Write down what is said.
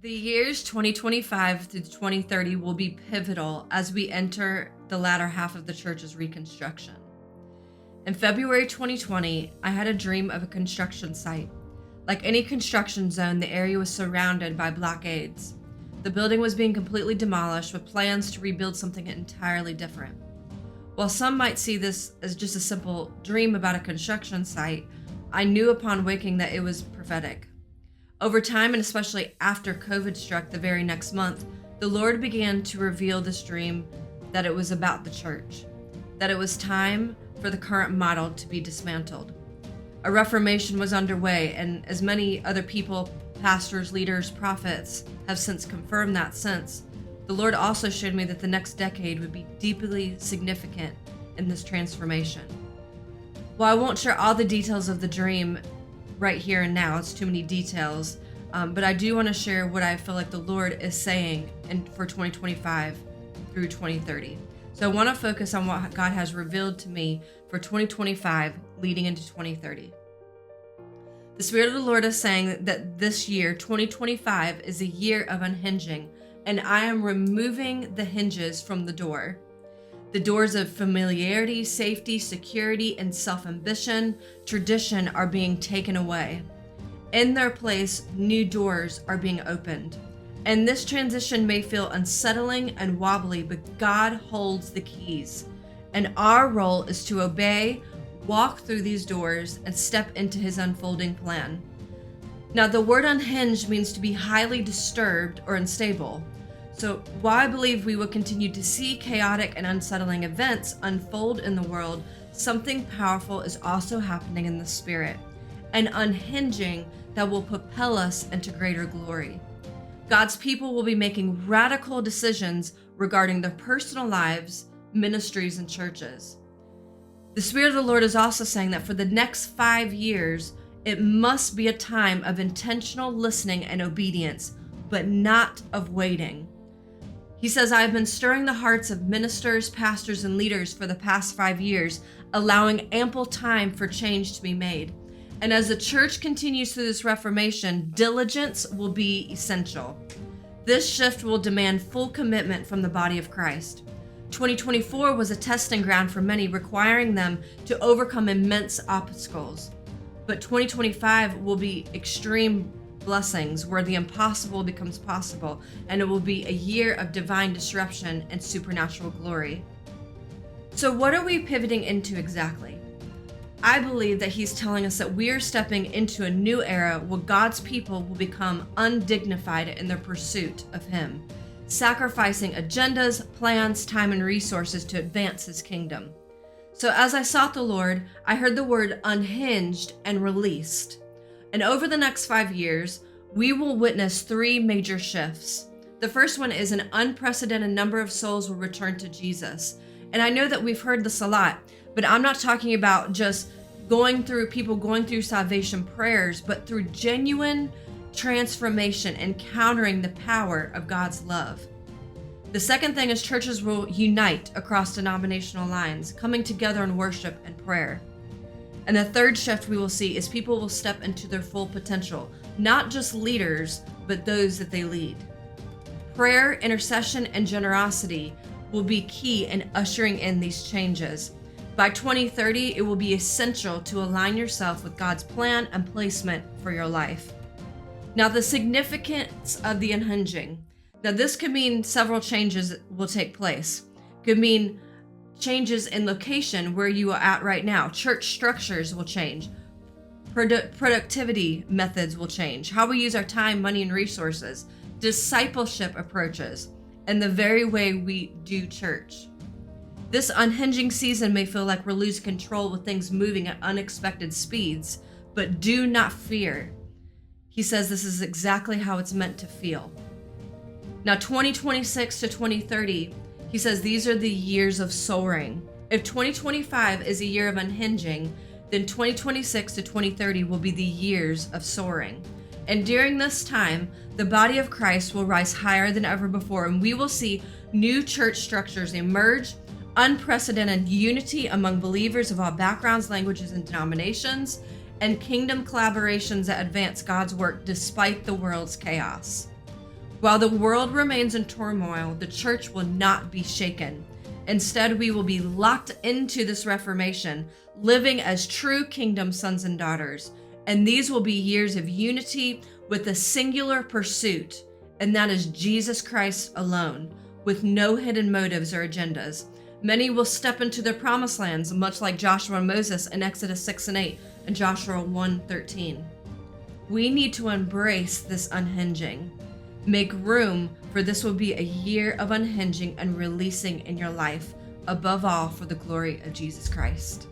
The years 2025 through 2030 will be pivotal as we enter the latter half of the church's reconstruction. In February 2020, I had a dream of a construction site. Like any construction zone, the area was surrounded by blockades. The building was being completely demolished with plans to rebuild something entirely different. While some might see this as just a simple dream about a construction site, I knew upon waking that it was prophetic. Over time, and especially after COVID struck the very next month, the Lord began to reveal this dream that it was about the church, that it was time for the current model to be dismantled. A reformation was underway, and as many other people, pastors, leaders, prophets, have since confirmed that sense, the Lord also showed me that the next decade would be deeply significant in this transformation. While I won't share all the details of the dream right here and now, it's too many details, but I do want to share what I feel like the Lord is saying for 2025 through 2030. So I want to focus on what God has revealed to me for 2025 leading into 2030. The Spirit of the Lord is saying that this year, 2025, is a year of unhinging, and I am removing the hinges from the door. The doors of familiarity, safety, security, and self-ambition, tradition are being taken away. In their place, new doors are being opened. And this transition may feel unsettling and wobbly, but God holds the keys. And our role is to obey, walk through these doors, and step into his unfolding plan. Now, the word unhinged means to be highly disturbed or unstable. So while I believe we will continue to see chaotic and unsettling events unfold in the world, something powerful is also happening in the spirit, an unhinging that will propel us into greater glory. God's people will be making radical decisions regarding their personal lives, ministries, and churches. The Spirit of the Lord is also saying that for the next 5 years, it must be a time of intentional listening and obedience, but not of waiting. He says, I have been stirring the hearts of ministers, pastors, and leaders for the past 5 years, allowing ample time for change to be made. And as the church continues through this reformation, diligence will be essential. This shift will demand full commitment from the body of Christ. 2024 was a testing ground for many, requiring them to overcome immense obstacles. But 2025 will be extreme blessings where the impossible becomes possible, and it will be a year of divine disruption and supernatural glory. So what are we pivoting into exactly? I believe that he's telling us that we are stepping into a new era where God's people will become undignified in their pursuit of him, sacrificing agendas, plans, time, and resources to advance his kingdom. So as I sought the Lord, I heard the word unhinged and released. And over the next 5 years, we will witness 3 major shifts. The first one is an unprecedented number of souls will return to Jesus. And I know that we've heard this a lot, but I'm not talking about just people going through salvation prayers, but through genuine transformation, encountering the power of God's love. The second thing is churches will unite across denominational lines, coming together in worship and prayer. And the third shift we will see is people will step into their full potential, not just leaders, but those that they lead. Prayer, intercession, and generosity will be key in ushering in these changes. By 2030, it will be essential to align yourself with God's plan and placement for your life. Now, the significance of the unhinging. Now, this could mean several changes will take place. Could mean changes in location where you are at right now. Church structures will change. Productivity methods will change. How we use our time, money, and resources. Discipleship approaches, and the very way we do church. This unhinging season may feel like we're losing control with things moving at unexpected speeds, but do not fear. He says this is exactly how it's meant to feel. Now, 2026 to 2030, he says these are the years of soaring. If 2025 is a year of unhinging, then 2026 to 2030 will be the years of soaring. And during this time, the body of Christ will rise higher than ever before, and we will see new church structures emerge, unprecedented unity among believers of all backgrounds, languages, and denominations, and kingdom collaborations that advance God's work despite the world's chaos. While the world remains in turmoil, the church will not be shaken. Instead, we will be locked into this reformation, living as true kingdom sons and daughters. And these will be years of unity with a singular pursuit, and that is Jesus Christ alone, with no hidden motives or agendas. Many will step into their promised lands, much like Joshua and Moses in Exodus 6 and 8 and Joshua 1:13. We need to embrace this unhinging. Make room, for this will be a year of unhinging and releasing in your life, above all for the glory of Jesus Christ.